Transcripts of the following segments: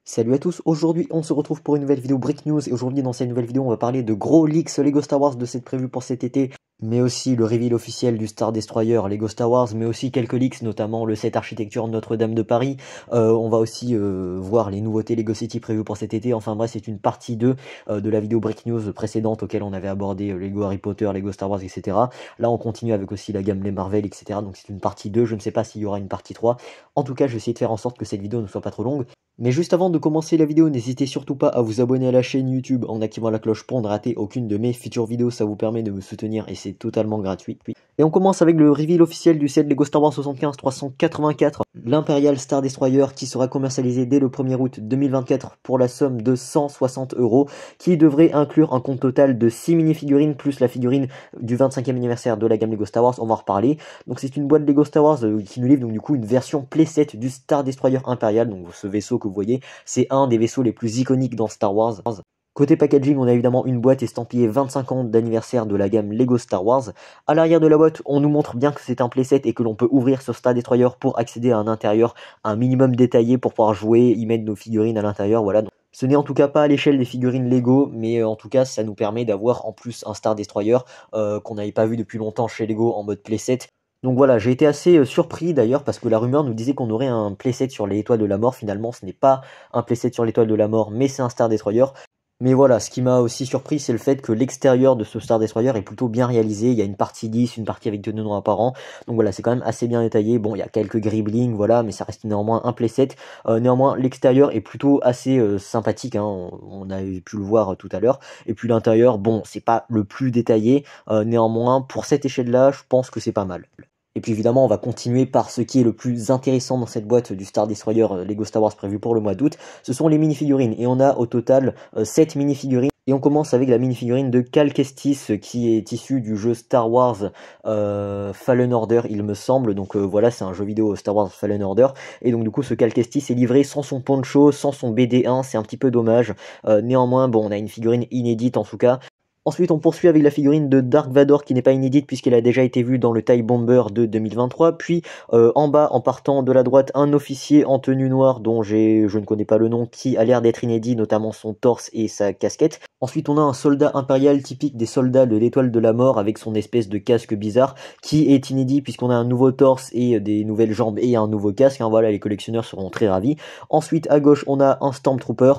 Salut à tous, aujourd'hui on se retrouve pour une nouvelle vidéo Break News et aujourd'hui dans cette nouvelle vidéo on va parler de gros leaks Lego Star Wars de cette prévue pour cet été, mais aussi le reveal officiel du Star Destroyer Lego Star Wars, mais aussi quelques leaks, notamment le set architecture Notre-Dame de Paris. On va aussi voir les nouveautés Lego City prévues pour cet été. Enfin bref, c'est une partie 2 de la vidéo Break News précédente auquel on avait abordé Lego Harry Potter, Lego Star Wars, etc. Là on continue avec aussi la gamme les Marvel, etc. Donc c'est une partie 2, je ne sais pas s'il y aura une partie 3. En tout cas je vais essayer de faire en sorte que cette vidéo ne soit pas trop longue. Mais juste avant de commencer la vidéo, n'hésitez surtout pas à vous abonner à la chaîne YouTube en activant la cloche pour ne rater aucune de mes futures vidéos, ça vous permet de me soutenir et c'est totalement gratuit. Et on commence avec le reveal officiel du set Lego Star Wars 75-384, l'Imperial Star Destroyer qui sera commercialisé dès le 1er août 2024 pour la somme de 160€, qui devrait inclure un compte total de 6 mini-figurines plus la figurine du 25e anniversaire de la gamme Lego Star Wars, on va en reparler. Donc c'est une boîte Lego Star Wars qui nous livre donc du coup une version playset du Star Destroyer Imperial, donc ce vaisseau que vous voyez, c'est un des vaisseaux les plus iconiques dans Star Wars. Côté packaging, on a évidemment une boîte estampillée 25 ans d'anniversaire de la gamme Lego Star Wars. À l'arrière de la boîte, on nous montre bien que c'est un playset et que l'on peut ouvrir ce Star Destroyer pour accéder à un intérieur un minimum détaillé pour pouvoir jouer, y mettre nos figurines à l'intérieur, voilà. Donc, ce n'est en tout cas pas à l'échelle des figurines Lego, mais en tout cas ça nous permet d'avoir en plus un Star Destroyer qu'on n'avait pas vu depuis longtemps chez Lego en mode playset. Donc voilà, j'ai été assez surpris d'ailleurs parce que la rumeur nous disait qu'on aurait un playset sur les étoiles de la mort. Finalement, ce n'est pas un playset sur l'étoile de la mort, mais c'est un Star Destroyer. Mais voilà, ce qui m'a aussi surpris, c'est le fait que l'extérieur de ce Star Destroyer est plutôt bien réalisé. Il y a une partie lisse, une partie avec de noms apparents. Donc voilà, c'est quand même assez bien détaillé. Bon, il y a quelques griblings, voilà, mais ça reste néanmoins un playset. Néanmoins, l'extérieur est plutôt assez sympathique, hein. On avait pu le voir tout à l'heure. Et puis l'intérieur, bon, c'est pas le plus détaillé. Néanmoins, pour cette échelle-là, je pense que c'est pas mal. Et puis évidemment, on va continuer par ce qui est le plus intéressant dans cette boîte du Star Destroyer Lego Star Wars prévu pour le mois d'août. Ce sont les mini-figurines. Et on a au total 7 mini-figurines. Et on commence avec la mini-figurine de Cal Kestis qui est issue du jeu Star Wars Fallen Order, il me semble. Donc voilà, c'est un jeu vidéo Star Wars Fallen Order. Et donc du coup, ce Cal Kestis est livré sans son poncho, sans son BD1. C'est un petit peu dommage. Néanmoins, bon, on a une figurine inédite en tout cas. Ensuite, on poursuit avec la figurine de Dark Vador qui n'est pas inédite puisqu'elle a déjà été vue dans le TIE Bomber de 2023. Puis en bas, en partant de la droite, un officier en tenue noire dont je ne connais pas le nom, qui a l'air d'être inédit, notamment son torse et sa casquette. Ensuite, on a un soldat impérial typique des soldats de l'étoile de la mort avec son espèce de casque bizarre qui est inédit puisqu'on a un nouveau torse et des nouvelles jambes et un nouveau casque. Hein, voilà, les collectionneurs seront très ravis. Ensuite, à gauche, on a un Stormtrooper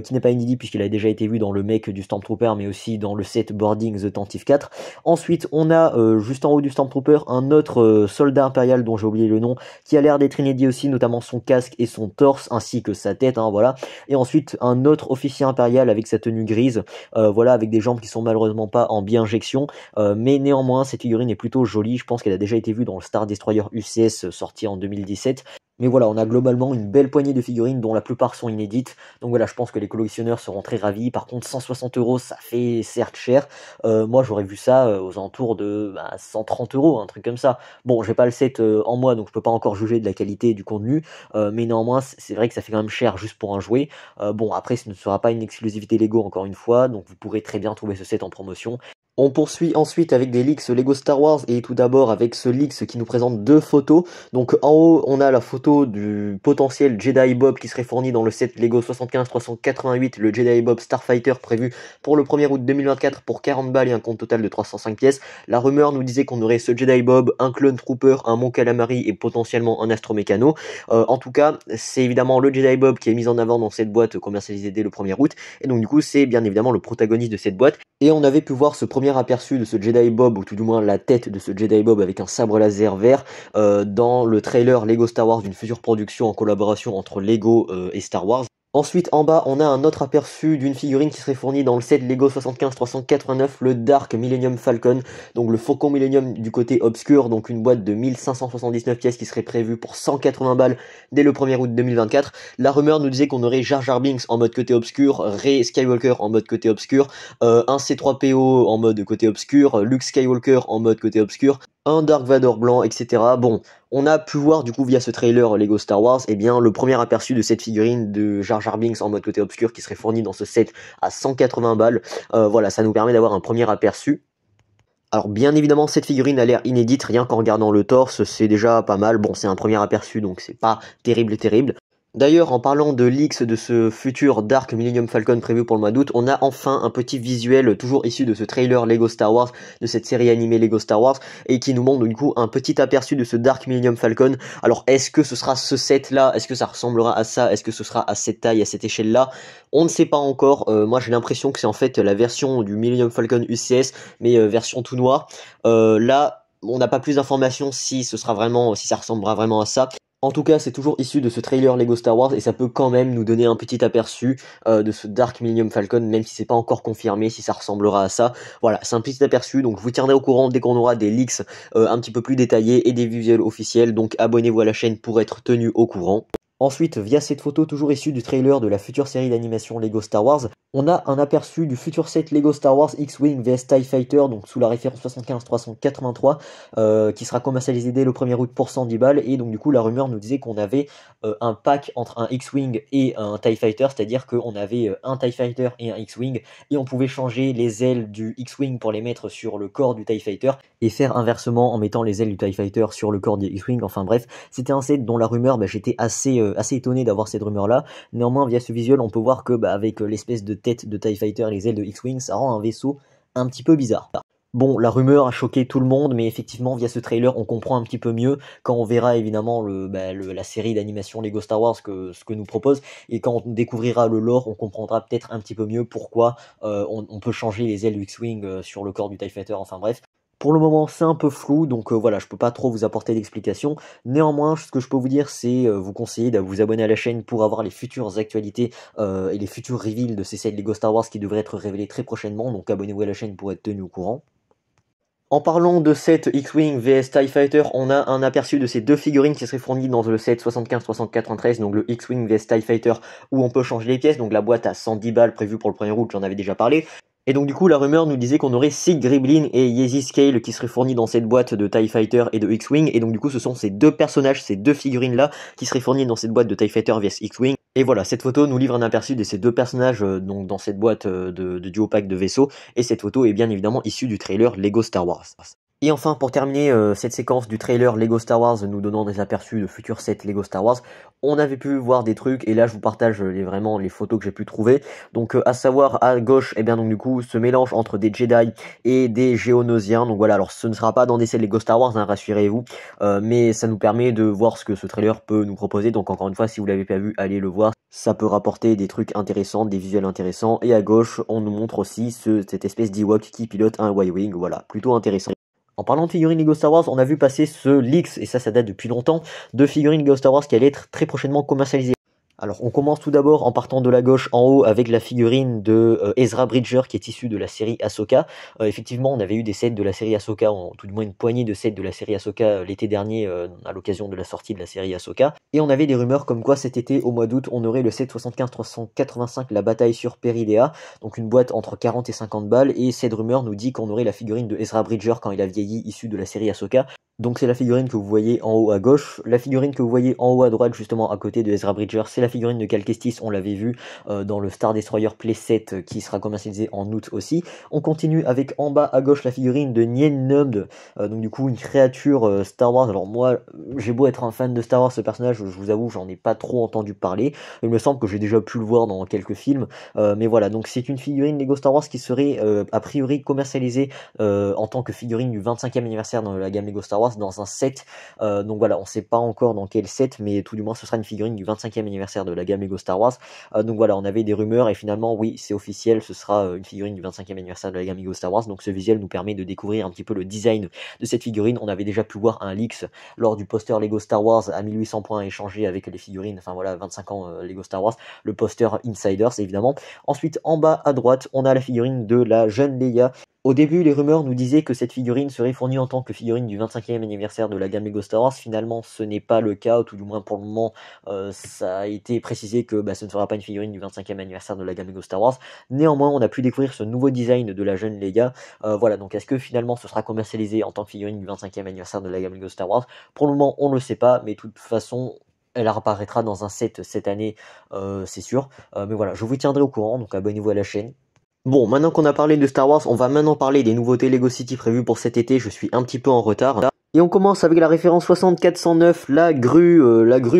qui n'est pas inédit puisqu'il a déjà été vu dans le mec du Stormtrooper mais aussi dans le set Boarding The Tantive 4. Ensuite, on a juste en haut du Stormtrooper un autre soldat impérial dont j'ai oublié le nom qui a l'air d'être inédit aussi, notamment son casque et son torse ainsi que sa tête, hein, voilà. Et ensuite, un autre officier impérial avec sa tenue grise, voilà, avec des jambes qui sont malheureusement pas en bi-injection, mais néanmoins, cette figurine est plutôt jolie. Je pense qu'elle a déjà été vue dans le Star Destroyer UCS sorti en 2017. Mais voilà, on a globalement une belle poignée de figurines dont la plupart sont inédites. Donc voilà, je pense que les collectionneurs seront très ravis. Par contre, 160€, ça fait certes cher. Moi, j'aurais vu ça aux alentours de 130€, un truc comme ça. Bon, j'ai pas le set en moi, donc je peux pas encore juger de la qualité du contenu. Mais néanmoins, c'est vrai que ça fait quand même cher juste pour un jouet. Bon, après, ce ne sera pas une exclusivité Lego, encore une fois. Donc vous pourrez très bien trouver ce set en promotion. On poursuit ensuite avec des leaks Lego Star Wars et tout d'abord avec ce leaks qui nous présente deux photos. Donc en haut on a la photo du potentiel Jedi Bob qui serait fourni dans le set Lego 75-388, le Jedi Bob Starfighter prévu pour le 1er août 2024 pour 40 balles et un compte total de 305 pièces. La rumeur nous disait qu'on aurait ce Jedi Bob, un Clone Trooper, un Mon Calamari et potentiellement un Astromécano. En tout cas, c'est évidemment le Jedi Bob qui est mis en avant dans cette boîte commercialisée dès le 1er août. Et donc du coup c'est bien évidemment le protagoniste de cette boîte. Et on avait pu voir ce premier aperçu de ce Jedi Bob, ou tout du moins la tête de ce Jedi Bob avec un sabre laser vert, dans le trailer Lego Star Wars d'une future production en collaboration entre Lego et Star Wars. Ensuite, en bas, on a un autre aperçu d'une figurine qui serait fournie dans le set Lego 75-389, le Dark Millennium Falcon, donc le Faucon Millennium du côté obscur, donc une boîte de 1579 pièces qui serait prévue pour 180 balles dès le 1er août 2024. La rumeur nous disait qu'on aurait Jar Jar Binks en mode côté obscur, Rey Skywalker en mode côté obscur, un C3PO en mode côté obscur, Luke Skywalker en mode côté obscur, un Dark Vador blanc, etc. Bon, on a pu voir du coup via ce trailer Lego Star Wars, eh bien le premier aperçu de cette figurine de Jar Jar Binks en mode côté obscur qui serait fournie dans ce set à 180 balles. Voilà, ça nous permet d'avoir un premier aperçu. Alors bien évidemment cette figurine a l'air inédite, rien qu'en regardant le torse, c'est déjà pas mal. Bon, c'est un premier aperçu donc c'est pas terrible. D'ailleurs, en parlant de leaks de ce futur Dark Millennium Falcon prévu pour le mois d'août, on a enfin un petit visuel toujours issu de ce trailer Lego Star Wars, de cette série animée Lego Star Wars, et qui nous montre du coup un petit aperçu de ce Dark Millennium Falcon. Alors, est-ce que ce sera ce set-là? Est-ce que ça ressemblera à ça? Est-ce que ce sera à cette taille, à cette échelle-là? On ne sait pas encore. Moi, j'ai l'impression que c'est en fait la version du Millennium Falcon UCS, mais version tout noir. Là, on n'a pas plus d'informations si ce sera vraiment, si ça ressemblera vraiment à ça. En tout cas, c'est toujours issu de ce trailer Lego Star Wars et ça peut quand même nous donner un petit aperçu de ce Dark Millennium Falcon, même si c'est pas encore confirmé si ça ressemblera à ça. Voilà, c'est un petit aperçu, donc je vous tiendrai au courant dès qu'on aura des leaks un petit peu plus détaillés et des visuels officiels, donc abonnez-vous à la chaîne pour être tenu au courant. Ensuite, via cette photo toujours issue du trailer de la future série d'animation Lego Star Wars, on a un aperçu du futur set Lego Star Wars X-Wing vs TIE Fighter, donc sous la référence 75383, qui sera commercialisé dès le 1er août pour 110 balles, et donc du coup la rumeur nous disait qu'on avait un pack entre un X-Wing et un TIE Fighter, c'est-à-dire qu'on avait un TIE Fighter et un X-Wing, et on pouvait changer les ailes du X-Wing pour les mettre sur le corps du TIE Fighter, et faire inversement en mettant les ailes du TIE Fighter sur le corps du X-Wing, enfin bref, c'était un set dont la rumeur, j'étais assez étonné d'avoir cette rumeur là. Néanmoins, via ce visuel, on peut voir que avec l'espèce de tête de TIE Fighter et les ailes de X-Wing, ça rend un vaisseau un petit peu bizarre. Bon, la rumeur a choqué tout le monde, mais effectivement, via ce trailer, on comprend un petit peu mieux quand on verra évidemment la série d'animation Lego Star Wars ce que nous propose, et quand on découvrira le lore, on comprendra peut-être un petit peu mieux pourquoi on peut changer les ailes du X-Wing sur le corps du TIE Fighter, enfin bref. Pour le moment, c'est un peu flou, donc voilà, je peux pas trop vous apporter d'explications. Néanmoins, ce que je peux vous dire, c'est vous conseiller de vous abonner à la chaîne pour avoir les futures actualités et les futurs reveals de ces sets Lego Star Wars qui devraient être révélés très prochainement, donc abonnez-vous à la chaîne pour être tenu au courant. En parlant de set X-Wing vs TIE Fighter, on a un aperçu de ces deux figurines qui seraient fournies dans le set 75-60-93, donc le X-Wing vs TIE Fighter, où on peut changer les pièces, donc la boîte à 110 balles prévue pour le 1er août, j'en avais déjà parlé. Et donc du coup la rumeur nous disait qu'on aurait Sig Griblin et Yeezy Scale qui seraient fournis dans cette boîte de TIE Fighter et de X-Wing, et donc du coup ce sont ces deux personnages, ces deux figurines là qui seraient fournis dans cette boîte de TIE Fighter vs X-Wing. Et voilà, cette photo nous livre un aperçu de ces deux personnages donc dans cette boîte de duo pack de vaisseaux, et cette photo est bien évidemment issue du trailer Lego Star Wars. Et enfin, pour terminer cette séquence du trailer Lego Star Wars nous donnant des aperçus de futurs sets Lego Star Wars, on avait pu voir des trucs, et là je vous partage vraiment les photos que j'ai pu trouver. Donc à savoir à gauche, et bien donc du coup ce mélange entre des Jedi et des Géonosiens. Donc voilà, alors ce ne sera pas dans des sets Lego Star Wars, hein, rassurez-vous, mais ça nous permet de voir ce que ce trailer peut nous proposer. Donc encore une fois, si vous l'avez pas vu, allez le voir. Ça peut rapporter des trucs intéressants, des visuels intéressants. Et à gauche, on nous montre aussi cette espèce d'Ewok qui pilote un Y-Wing. Voilà, plutôt intéressant. En parlant de figurines Lego Star Wars, on a vu passer ce leaks, et ça date depuis longtemps, de figurines Lego Star Wars qui allaient être très prochainement commercialisées. Alors on commence tout d'abord en partant de la gauche en haut avec la figurine de Ezra Bridger qui est issue de la série Ahsoka. Effectivement, on avait eu des sets de la série Ahsoka, tout du moins une poignée de sets de la série Ahsoka l'été dernier à l'occasion de la sortie de la série Ahsoka. Et on avait des rumeurs comme quoi cet été, au mois d'août, on aurait le set 75-385, la bataille sur Peridea, donc une boîte entre 40 et 50 balles, et cette rumeur nous dit qu'on aurait la figurine de Ezra Bridger quand il a vieilli, issue de la série Ahsoka. Donc c'est la figurine que vous voyez en haut à gauche. La figurine que vous voyez en haut à droite, justement à côté de Ezra Bridger, c'est la figurine de Cal Kestis, on l'avait vu dans le Star Destroyer Playset qui sera commercialisé en août aussi. On continue avec en bas à gauche la figurine de Nien Nunb, donc du coup une créature Star Wars. Alors moi, j'ai beau être un fan de Star Wars, ce personnage, je vous avoue, j'en ai pas trop entendu parler. Il me semble que j'ai déjà pu le voir dans quelques films, mais voilà, donc c'est une figurine Lego Star Wars qui serait a priori commercialisée en tant que figurine du 25e anniversaire dans la gamme Lego Star Wars, dans un set, donc voilà, on sait pas encore dans quel set, mais tout du moins ce sera une figurine du 25e anniversaire de la gamme Lego Star Wars. Donc voilà, on avait des rumeurs, et finalement oui, c'est officiel, ce sera une figurine du 25e anniversaire de la gamme Lego Star Wars. Donc ce visuel nous permet de découvrir un petit peu le design de cette figurine. On avait déjà pu voir un leaks lors du poster Lego Star Wars à 1800 points échangés avec les figurines, enfin voilà, 25 ans Lego Star Wars, le poster Insiders évidemment. Ensuite, en bas à droite, on a la figurine de la jeune Leia. Au début, les rumeurs nous disaient que cette figurine serait fournie en tant que figurine du 25e anniversaire de la gamme Lego Star Wars. Finalement, ce n'est pas le cas, ou tout du moins pour le moment, ça a été précisé que ce ne sera pas une figurine du 25e anniversaire de la gamme Lego Star Wars. Néanmoins, on a pu découvrir ce nouveau design de la jeune Leia. Voilà, donc est-ce que finalement ce sera commercialisé en tant que figurine du 25e anniversaire de la gamme Lego Star Wars? Pour le moment, on ne le sait pas, mais de toute façon, elle apparaîtra dans un set cette année, c'est sûr. Mais voilà, je vous tiendrai au courant, donc abonnez-vous à la chaîne. Bon, maintenant qu'on a parlé de Star Wars, on va maintenant parler des nouveautés Lego City prévues pour cet été. Je suis un petit peu en retard. Et on commence avec la référence 6409, la grue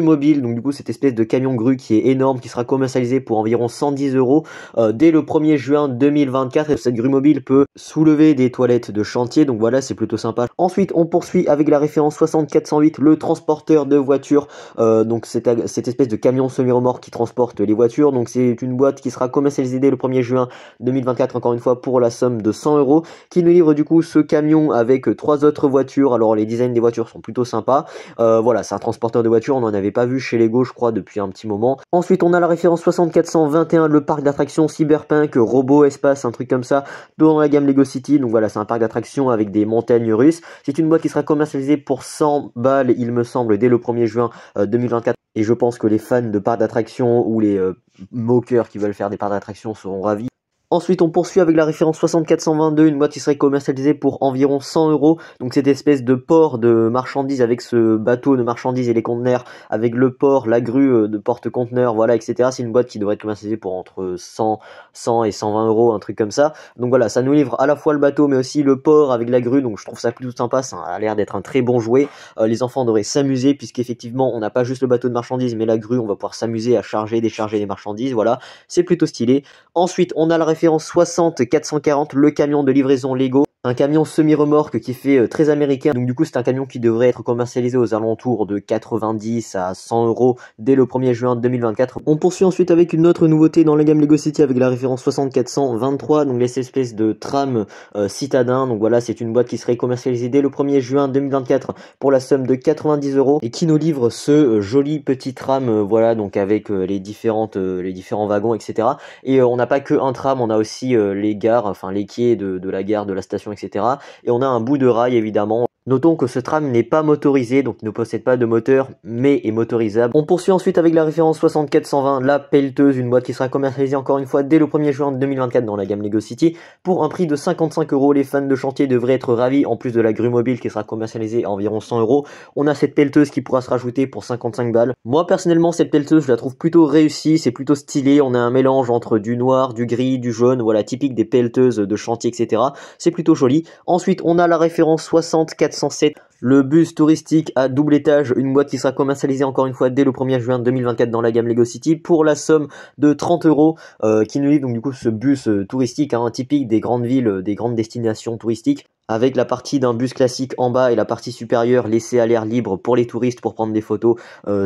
mobile, donc du coup cette espèce de camion grue qui est énorme, qui sera commercialisé pour environ 110 euros dès le 1er juin 2024. Et cette grue mobile peut soulever des toilettes de chantier, donc voilà, c'est plutôt sympa. Ensuite on poursuit avec la référence 6408, le transporteur de voitures, donc cette espèce de camion semi-remorque qui transporte les voitures. Donc c'est une boîte qui sera commercialisée dès le 1er juin 2024, encore une fois pour la somme de 100 euros, qui nous livre du coup ce camion avec 3 autres voitures. Alors les designs des voitures sont plutôt sympas. Voilà, c'est un transporteur de voitures, on n'en avait pas vu chez Lego je crois depuis un petit moment. Ensuite on a la référence 6421, le parc d'attractions Cyberpunk, Robot Espace, un truc comme ça, dans la gamme Lego City. Donc voilà, c'est un parc d'attractions avec des montagnes russes. C'est une boîte qui sera commercialisée pour 100 balles il me semble dès le 1er juin 2024. Et je pense que les fans de parcs d'attractions ou les moqueurs qui veulent faire des parcs d'attractions seront ravis. Ensuite, on poursuit avec la référence 6422, une boîte qui serait commercialisée pour environ 100 euros. Donc cette espèce de port de marchandises avec ce bateau de marchandises et les conteneurs, avec le port, la grue de porte-conteneurs, voilà, etc. C'est une boîte qui devrait être commercialisée pour entre 100 et 120 euros, un truc comme ça. Donc voilà, ça nous livre à la fois le bateau mais aussi le port avec la grue. Donc je trouve ça plutôt sympa, ça a l'air d'être un très bon jouet. Les enfants devraient s'amuser puisqu'effectivement on n'a pas juste le bateau de marchandises mais la grue, on va pouvoir s'amuser à charger, décharger les marchandises. Voilà, c'est plutôt stylé. Ensuite, on a la référence 60-440, le camion de livraison Lego. Un camion semi-remorque qui fait très américain. Donc du coup, c'est un camion qui devrait être commercialisé aux alentours de 90 à 100 euros dès le 1er juin 2024. On poursuit ensuite avec une autre nouveauté dans la gamme Lego City avec la référence 6423, donc les espèces de tram citadin. Donc voilà, c'est une boîte qui serait commercialisée dès le 1er juin 2024 pour la somme de 90 euros et qui nous livre ce joli petit tram, voilà, donc avec les différents wagons, etc. Et on n'a pas que un tram, on a aussi les gares, enfin les quais de la gare, de la station, etc. Et on a un bout de rail évidemment. Notons que ce tram n'est pas motorisé, donc il ne possède pas de moteur, mais est motorisable. On poursuit ensuite avec la référence 6420, la pelleteuse, une boîte qui sera commercialisée encore une fois dès le 1er juin 2024 dans la gamme Lego City, pour un prix de 55 euros. Les fans de chantier devraient être ravis, en plus de la grue mobile qui sera commercialisée à environ 100 euros. On a cette pelleteuse qui pourra se rajouter pour 55 balles. Moi personnellement, cette pelleteuse, je la trouve plutôt réussie, c'est plutôt stylé. On a un mélange entre du noir, du gris, du jaune, voilà, typique des pelleteuses de chantier, etc. C'est plutôt joli. Ensuite, on a la référence 6407, le bus touristique à double étage, une boîte qui sera commercialisée encore une fois dès le 1er juin 2024 dans la gamme Lego City pour la somme de 30 euros, qui nous livre donc du coup ce bus touristique, hein, typique des grandes villes, des grandes destinations touristiques, avec la partie d'un bus classique en bas et la partie supérieure laissée à l'air libre pour les touristes pour prendre des photos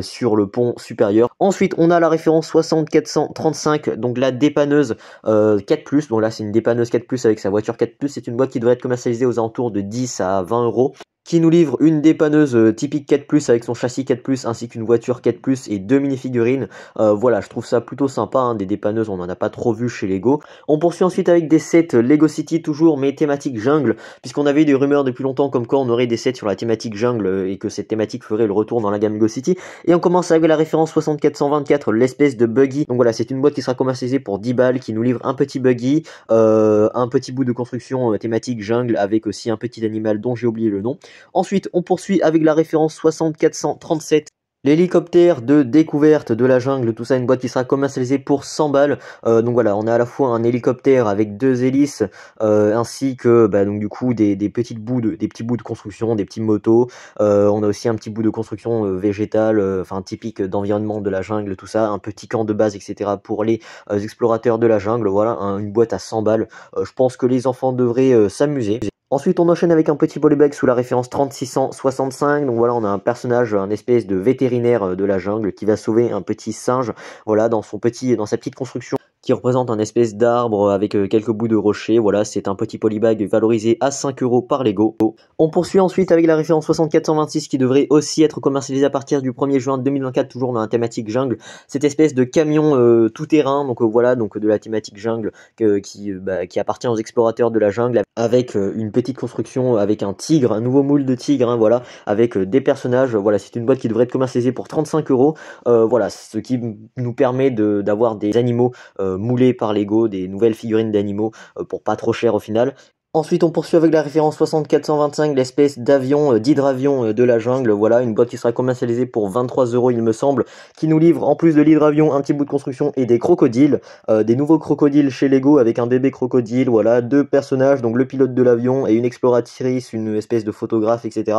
sur le pont supérieur. Ensuite, on a la référence 6435, donc la dépanneuse 4+, donc là c'est une dépanneuse 4+, avec sa voiture 4+, c'est une boîte qui devrait être commercialisée aux alentours de 10 à 20 euros, qui nous livre une dépanneuse typique 4+, avec son châssis 4+, ainsi qu'une voiture 4+, et 2 minifigurines. Voilà, je trouve ça plutôt sympa, hein, des dépanneuses, on n'en a pas trop vu chez Lego. On poursuit ensuite avec des sets Lego City, toujours, mais thématique jungle, puisqu'on avait eu des rumeurs depuis longtemps comme quoi on aurait des sets sur la thématique jungle, et que cette thématique ferait le retour dans la gamme Lego City. Et on commence avec la référence 6424, l'espèce de buggy. Donc voilà, c'est une boîte qui sera commercialisée pour 10 balles, qui nous livre un petit buggy, un petit bout de construction thématique jungle, avec aussi un petit animal dont j'ai oublié le nom. Ensuite, on poursuit avec la référence 6437. L'hélicoptère de découverte de la jungle, tout ça, une boîte qui sera commercialisée pour 100 balles. Donc voilà, on a à la fois un hélicoptère avec 2 hélices, ainsi que donc du coup des petits bouts de construction, des petits motos. On a aussi un petit bout de construction végétale, enfin typique d'environnement de la jungle, tout ça, un petit camp de base, etc. pour les explorateurs de la jungle. Voilà, une boîte à 100 balles. Je pense que les enfants devraient s'amuser. Ensuite, on enchaîne avec un petit polybag sous la référence 3665. Donc voilà, on a un personnage, un espèce de vétérinaire de la jungle qui va sauver un petit singe, voilà, dans sa petite construction, qui représente un espèce d'arbre avec quelques bouts de rocher. Voilà, c'est un petit polybag valorisé à 5 euros par Lego. On poursuit ensuite avec la référence 6426 qui devrait aussi être commercialisée à partir du 1er juin 2024, toujours dans la thématique jungle. Cette espèce de camion tout-terrain, donc voilà, donc de la thématique jungle qui appartient aux explorateurs de la jungle, avec une petite construction avec un tigre, un nouveau moule de tigre, hein, voilà, avec des personnages. Voilà, c'est une boîte qui devrait être commercialisée pour 35 euros. Voilà, ce qui nous permet d'avoir des animaux moulés par Lego, des nouvelles figurines d'animaux pour pas trop cher au final. Ensuite, on poursuit avec la référence 6425, l'espèce d'avion, d'hydravion de la jungle. Voilà, une boîte qui sera commercialisée pour 23 euros, il me semble, qui nous livre, en plus de l'hydravion, un petit bout de construction et des crocodiles. Des nouveaux crocodiles chez Lego avec un bébé crocodile. Voilà, deux personnages, donc le pilote de l'avion et une exploratrice, une espèce de photographe, etc.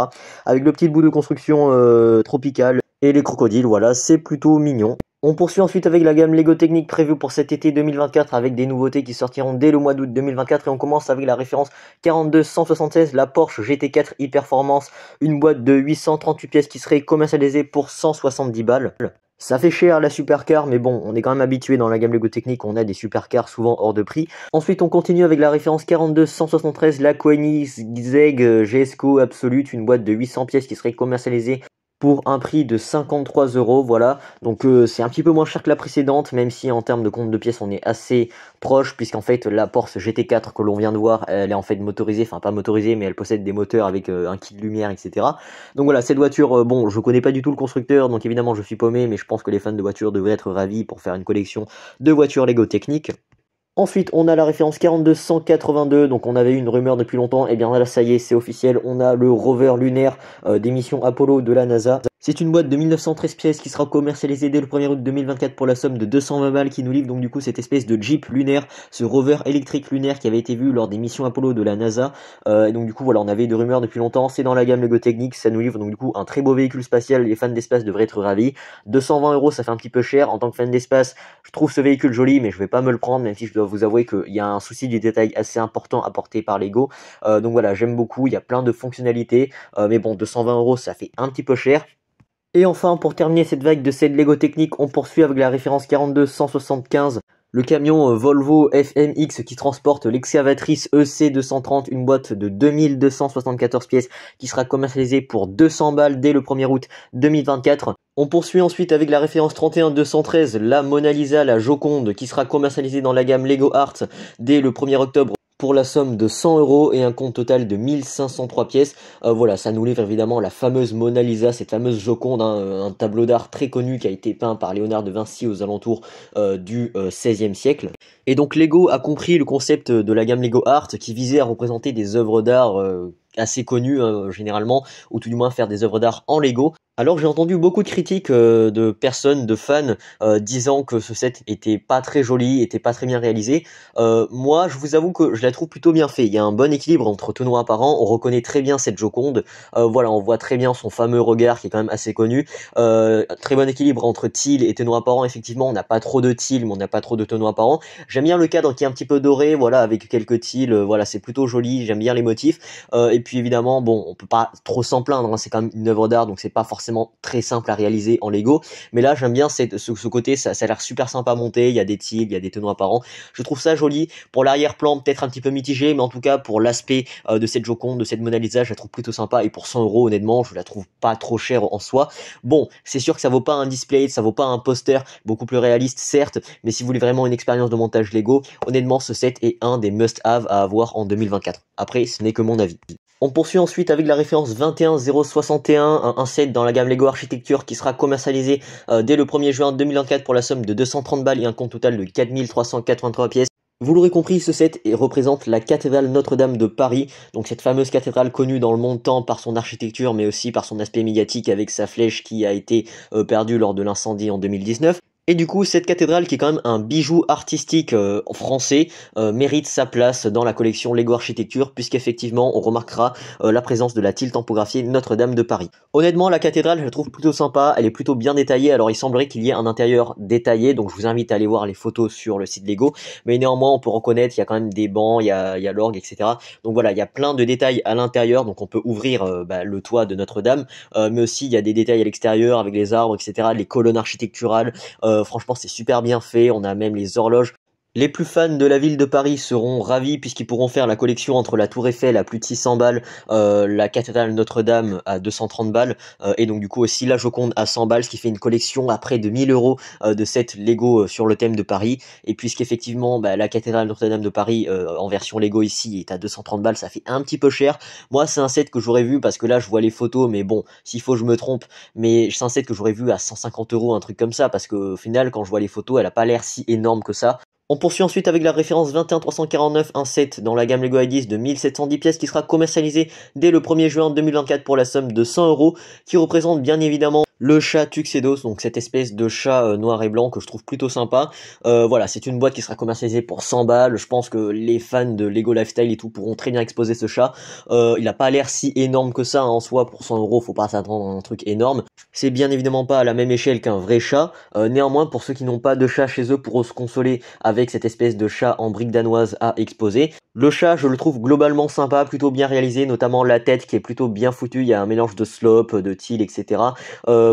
Avec le petit bout de construction tropicale et les crocodiles. Voilà, c'est plutôt mignon. On poursuit ensuite avec la gamme Lego Technique prévue pour cet été 2024 avec des nouveautés qui sortiront dès le mois d'août 2024 et on commence avec la référence 42176, la Porsche GT4 e-Performance, une boîte de 838 pièces qui serait commercialisée pour 170 balles. Ça fait cher la supercar, mais bon, on est quand même habitué dans la gamme Lego Technique, on a des supercars souvent hors de prix. Ensuite, on continue avec la référence 42173, la Koenigsegg GSCO Absolute, une boîte de 800 pièces qui serait commercialisée pour un prix de 53 euros, voilà. Donc c'est un petit peu moins cher que la précédente, même si en termes de compte de pièces on est assez proche, puisqu'en fait la Porsche GT4 que l'on vient de voir, elle est en fait motorisée, enfin pas motorisée, mais elle possède des moteurs avec un kit de lumière, etc. Donc voilà, cette voiture, bon, je connais pas du tout le constructeur, donc évidemment je suis paumé, mais je pense que les fans de voitures devraient être ravis pour faire une collection de voitures Lego Technique. Ensuite, on a la référence 42182, donc on avait eu une rumeur depuis longtemps, et bien là ça y est, c'est officiel, on a le rover lunaire des missions Apollo de la NASA. C'est une boîte de 1913 pièces qui sera commercialisée dès le 1er août 2024 pour la somme de 220 balles qui nous livre donc du coup cette espèce de Jeep lunaire, ce rover électrique lunaire qui avait été vu lors des missions Apollo de la NASA. Et donc du coup voilà, on avait des rumeurs depuis longtemps, c'est dans la gamme Lego Technique, ça nous livre donc du coup un très beau véhicule spatial, les fans d'espace devraient être ravis. 220 euros, ça fait un petit peu cher, en tant que fan d'espace, je trouve ce véhicule joli mais je vais pas me le prendre, même si je dois vous avouer qu'il y a un souci du détail assez important apporté par Lego. Donc voilà, j'aime beaucoup, il y a plein de fonctionnalités, mais bon 220 euros ça fait un petit peu cher. Et enfin, pour terminer cette vague de cette Lego Technique, on poursuit avec la référence 42175, le camion Volvo FMX qui transporte l'excavatrice EC230, une boîte de 2274 pièces qui sera commercialisée pour 200 balles dès le 1er août 2024. On poursuit ensuite avec la référence 31213, la Mona Lisa, la Joconde, qui sera commercialisée dans la gamme Lego Art dès le 1er octobre pour la somme de 100 euros et un compte total de 1503 pièces. Voilà, ça nous livre évidemment la fameuse Mona Lisa, cette fameuse Joconde, hein, un tableau d'art très connu qui a été peint par Léonard de Vinci aux alentours du XVIe siècle. Et donc Lego a compris le concept de la gamme Lego Art qui visait à représenter des œuvres d'art assez connues généralement, ou tout du moins faire des œuvres d'art en Lego. Alors j'ai entendu beaucoup de critiques de personnes, de fans, disant que ce set était pas très joli, était pas très bien réalisé. Moi, je vous avoue que je la trouve plutôt bien fait. Il y a un bon équilibre entre tonneaux apparents. On reconnaît très bien cette Joconde. Voilà, on voit très bien son fameux regard qui est quand même assez connu. Très bon équilibre entre teal et tonneaux apparents. Effectivement, on n'a pas trop de teal, mais on n'a pas trop de tonneaux apparents. J'aime bien le cadre qui est un petit peu doré, voilà, avec quelques teal. Voilà, c'est plutôt joli. J'aime bien les motifs. Et puis évidemment, bon, on peut pas trop s'en plaindre, hein, c'est quand même une œuvre d'art, donc c'est pas forcément très simple à réaliser en Lego, mais là j'aime bien ce côté, ça a l'air super sympa à monter, il y a des tiles, il y a des tonneaux apparents, je trouve ça joli. Pour l'arrière-plan peut-être un petit peu mitigé, mais en tout cas pour l'aspect de cette Joconde, de cette Mona Lisa, je la trouve plutôt sympa, et pour 100 euros honnêtement je la trouve pas trop chère en soi. Bon, c'est sûr que ça vaut pas un display, ça vaut pas un poster, beaucoup plus réaliste certes, mais si vous voulez vraiment une expérience de montage Lego, honnêtement ce set est un des must-have à avoir en 2024. Après ce n'est que mon avis. On poursuit ensuite avec la référence 21061, un set dans la gamme Lego Architecture qui sera commercialisé dès le 1er juin 2024 pour la somme de 230 balles et un compte total de 4383 pièces. Vous l'aurez compris, ce set représente la cathédrale Notre-Dame de Paris, donc cette fameuse cathédrale connue dans le monde tant par son architecture mais aussi par son aspect médiatique avec sa flèche qui a été perdue lors de l'incendie en 2019. Et du coup, cette cathédrale, qui est quand même un bijou artistique français, mérite sa place dans la collection Lego Architecture, puisqu'effectivement, on remarquera la présence de la tile tampographiée Notre-Dame de Paris. Honnêtement, la cathédrale, je la trouve plutôt sympa, elle est plutôt bien détaillée, alors il semblerait qu'il y ait un intérieur détaillé, donc je vous invite à aller voir les photos sur le site Lego, mais néanmoins, on peut reconnaître, il y a quand même des bancs, il y a l'orgue, etc. Donc voilà, il y a plein de détails à l'intérieur, donc on peut ouvrir le toit de Notre-Dame, mais aussi il y a des détails à l'extérieur, avec les arbres, etc., les colonnes architecturales. Franchement, c'est super bien fait. On a même les horloges. Les plus fans de la ville de Paris seront ravis puisqu'ils pourront faire la collection entre la Tour Eiffel à plus de 600 balles, la cathédrale Notre-Dame à 230 balles, et donc du coup aussi la Joconde à 100 balles, ce qui fait une collection à près de 1000 euros de set Lego sur le thème de Paris. Et puisqu'effectivement la cathédrale Notre-Dame de Paris en version Lego ici est à 230 balles, ça fait un petit peu cher. Moi c'est un set que j'aurais vu parce que là je vois les photos, mais bon, s'il faut je me trompe, mais c'est un set que j'aurais vu à 150 euros, un truc comme ça, parce qu'au final quand je vois les photos elle a pas l'air si énorme que ça. On poursuit ensuite avec la référence 21349, un set dans la gamme Lego Ideas de 1710 pièces qui sera commercialisé dès le 1er juin 2024 pour la somme de 100 €, qui représente bien évidemment le chat Tuxedos, donc cette espèce de chat noir et blanc que je trouve plutôt sympa. Voilà, c'est une boîte qui sera commercialisée pour 100 balles. Je pense que les fans de Lego Lifestyle et tout pourront très bien exposer ce chat. Il a pas l'air si énorme que ça en soi. Pour 100 €, faut pas s'attendre à un truc énorme. C'est bien évidemment pas à la même échelle qu'un vrai chat. Néanmoins, pour ceux qui n'ont pas de chat chez eux, pourront se consoler avec cette espèce de chat en brique danoise à exposer. Le chat, je le trouve globalement sympa, plutôt bien réalisé, notamment la tête qui est plutôt bien foutue. Il y a un mélange de slope, de teal, etc.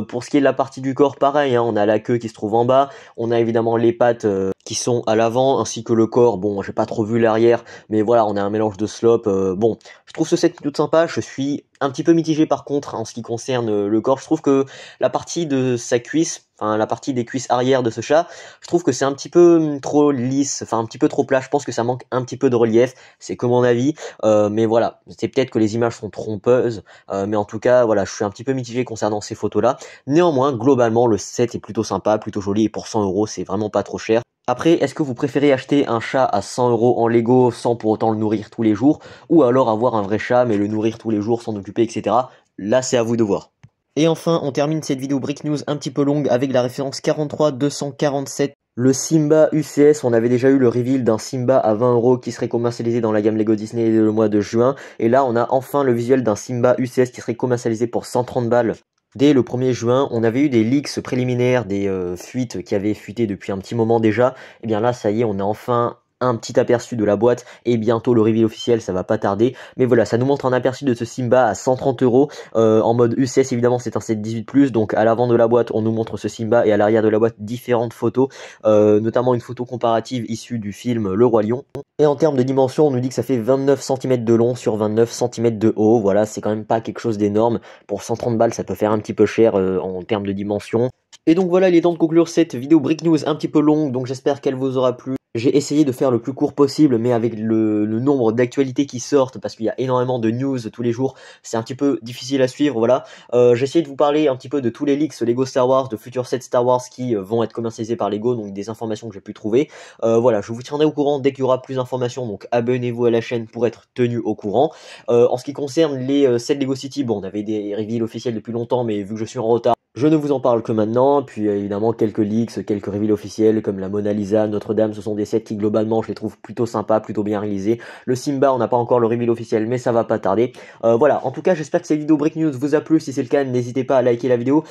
Pour ce qui est de la partie du corps, pareil, hein, on a la queue qui se trouve en bas, on a évidemment les pattes qui sont à l'avant, ainsi que le corps. Bon, j'ai pas trop vu l'arrière, mais voilà, on a un mélange de slope. Bon, je trouve ce set plutôt sympa. Je suis un petit peu mitigé par contre en ce qui concerne le corps. Je trouve que la partie de sa cuisse, enfin la partie des cuisses arrière de ce chat, je trouve que c'est un petit peu trop lisse, enfin un petit peu trop plat. Je pense que ça manque un petit peu de relief. C'est que mon avis, mais voilà, c'est peut-être que les images sont trompeuses, mais en tout cas, voilà, je suis un petit peu mitigé concernant ces photos-là. Néanmoins, globalement, le set est plutôt sympa, plutôt joli, et pour 100 €, c'est vraiment pas trop cher. Après, est-ce que vous préférez acheter un chat à 100 € en Lego sans pour autant le nourrir tous les jours, ou alors avoir un vrai chat mais le nourrir tous les jours, s'en occuper, etc. Là, c'est à vous de voir. Et enfin, on termine cette vidéo Brick News un petit peu longue avec la référence 43247. Le Simba UCS, on avait déjà eu le reveal d'un Simba à 20 € qui serait commercialisé dans la gamme Lego Disney le mois de juin. Et là, on a enfin le visuel d'un Simba UCS qui serait commercialisé pour 130 balles. Dès le 1er juin, on avait eu des leaks préliminaires, des fuites qui avaient fuité depuis un petit moment déjà. Et bien là, ça y est, on a enfin un petit aperçu de la boîte et bientôt le reveal officiel, ça va pas tarder. Mais voilà, ça nous montre un aperçu de ce Simba à 130 €. En mode UCS, évidemment, c'est un set 18+, donc à l'avant de la boîte, on nous montre ce Simba et à l'arrière de la boîte, différentes photos, notamment une photo comparative issue du film Le Roi Lion. Et en termes de dimension, on nous dit que ça fait 29 cm de long sur 29 cm de haut. Voilà, c'est quand même pas quelque chose d'énorme. Pour 130 balles, ça peut faire un petit peu cher en termes de dimension. Et donc voilà, il est temps de conclure cette vidéo Brick News un petit peu longue, donc j'espère qu'elle vous aura plu. J'ai essayé de faire le plus court possible, mais avec le nombre d'actualités qui sortent, parce qu'il y a énormément de news tous les jours, c'est un petit peu difficile à suivre, voilà. J'ai essayé de vous parler un petit peu de tous les leaks Lego Star Wars, de futurs sets Star Wars qui vont être commercialisés par Lego, donc des informations que j'ai pu trouver. Voilà, je vous tiendrai au courant dès qu'il y aura plus d'informations, donc abonnez-vous à la chaîne pour être tenu au courant. En ce qui concerne les sets Lego City, bon, on avait des reveals officiels depuis longtemps, mais vu que je suis en retard, je ne vous en parle que maintenant. Puis évidemment quelques leaks, quelques reveals officiels comme la Mona Lisa, Notre-Dame, ce sont des sets qui globalement je les trouve plutôt sympas, plutôt bien réalisés. Le Simba, on n'a pas encore le reveal officiel, mais ça va pas tarder. Voilà, en tout cas j'espère que cette vidéo Break News vous a plu. Si c'est le cas, n'hésitez pas à liker la vidéo.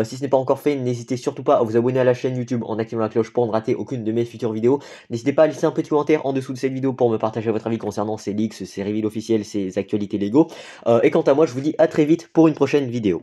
Si ce n'est pas encore fait, n'hésitez surtout pas à vous abonner à la chaîne YouTube en activant la cloche pour ne rater aucune de mes futures vidéos. N'hésitez pas à laisser un petit commentaire en dessous de cette vidéo pour me partager votre avis concernant ces leaks, ces reveals officiels, ces actualités Lego. Et quant à moi, je vous dis à très vite pour une prochaine vidéo.